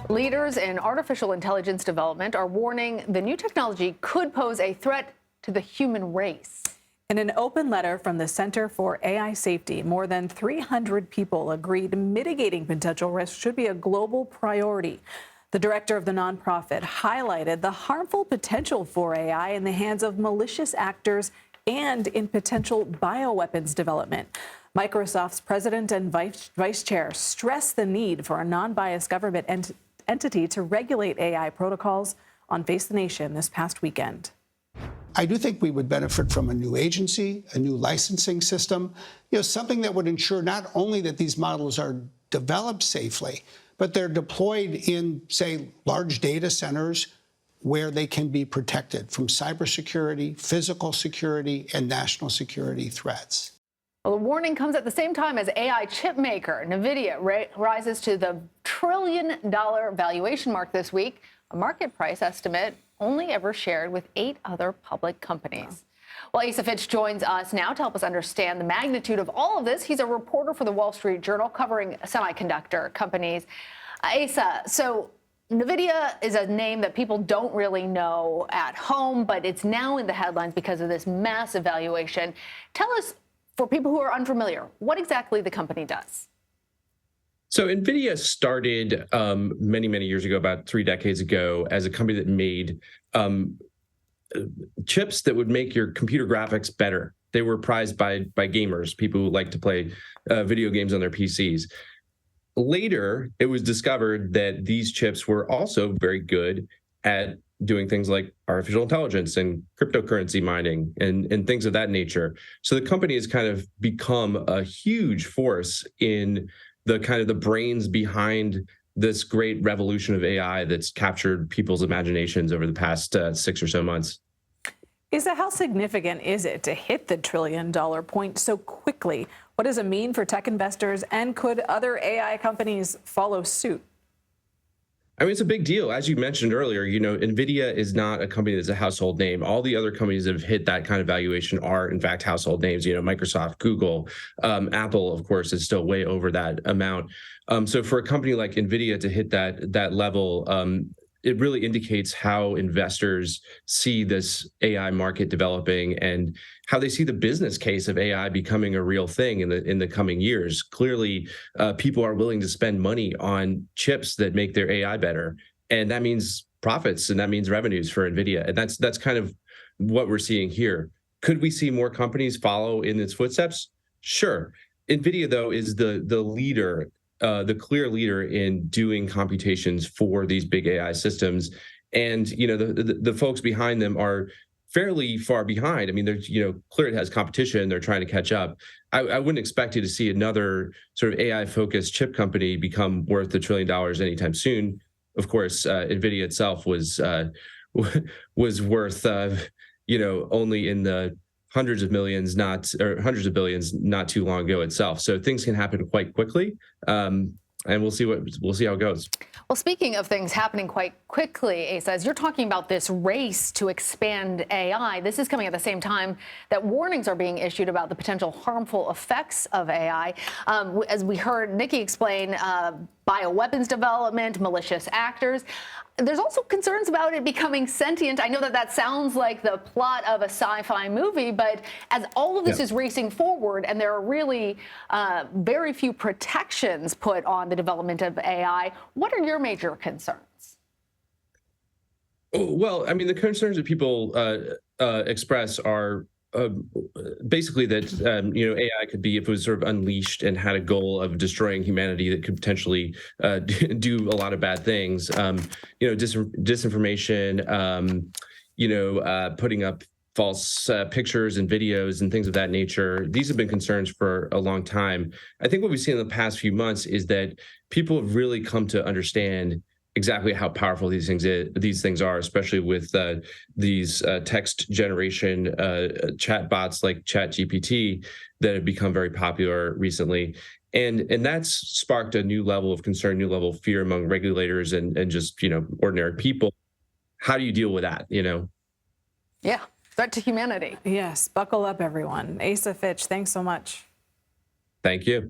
Leaders in artificial intelligence development are warning the new technology could pose a threat to the human race. In an open letter from the Center for AI Safety, more than 300 people agreed mitigating potential risks should be a global priority. The director of the nonprofit highlighted the harmful potential for AI in the hands of malicious actors and in potential bioweapons development. Microsoft's president and vice chair stressed the need for a non-biased government entity to regulate AI protocols on Face the Nation this past weekend. I do think we would benefit from a new agency, a new licensing system, something that would ensure not only that these models are developed safely, but they're deployed in, say, large data centers where they can be protected from cybersecurity, physical security, and national security threats. Well, the warning comes at the same time as AI chipmaker Nvidia rises to the trillion-dollar valuation mark this week, a market price estimate only ever shared with 8 other public companies. Well, Asa Fitch joins us now to help us understand the magnitude of all of this. He's a reporter for the Wall Street Journal covering semiconductor companies. Asa, so Nvidia is a name that people don't really know at home, but it's now in the headlines because of this massive valuation. Tell us, for people who are unfamiliar, what exactly the company does. So Nvidia started many, many years ago, about 3 decades ago, as a company that made chips that would make your computer graphics better. They were prized by gamers, people who like to play video games on their PCs. Later, it was discovered that these chips were also very good at doing things like artificial intelligence and cryptocurrency mining and things of that nature. So the company has kind of become a huge force in the kind of the brains behind this great revolution of AI that's captured people's imaginations over the past 6 or so months. Asa, how significant is it to hit the trillion-dollar point so quickly? What does it mean for tech investors, and could other AI companies follow suit? I mean, it's a big deal. As you mentioned earlier, Nvidia is not a company that's a household name. All the other companies that have hit that kind of valuation are, in fact, household names. Microsoft, Google, Apple, of course, is still way over that amount. So for a company like Nvidia to hit that level, it really indicates how investors see this AI market developing and how they see the business case of AI becoming a real thing in the coming years. Clearly, people are willing to spend money on chips that make their AI better, and that means profits and that means revenues for Nvidia. And that's kind of what we're seeing here. Could we see more companies follow in its footsteps? Sure. Nvidia, though, is the leader. The clear leader in doing computations for these big AI systems, and the folks behind them are fairly far behind. I mean, there's clearly it has competition; they're trying to catch up. I wouldn't expect you to see another sort of AI-focused chip company become worth $1 trillion anytime soon. Of course, Nvidia itself was worth only in the hundreds of millions, hundreds of billions, not too long ago itself. So things can happen quite quickly, and we'll see how it goes. Well, speaking of things happening quite quickly, Asa, as you're talking about this race to expand AI, this is coming at the same time that warnings are being issued about the potential harmful effects of AI. As we heard Nikki explain, bioweapons development, malicious actors. There's also concerns about it becoming sentient. I know that sounds like the plot of a sci-fi movie, but as all of this is racing forward and there are really very few protections put on the development of AI, what are your major concerns? Well, I mean, the concerns that people express are basically that AI could be, if it was sort of unleashed and had a goal of destroying humanity, that could potentially do a lot of bad things. Disinformation, putting up false pictures and videos and things of that nature. These have been concerns for a long time. I think what we've seen in the past few months is that people have really come to understand exactly how powerful these things are, especially with these text generation chat bots like ChatGPT that have become very popular recently. And that's sparked a new level of concern, new level of fear among regulators and just, ordinary people. How do you deal with that, Yeah, threat to humanity. Yes, buckle up, everyone. Asa Fitch, thanks so much. Thank you.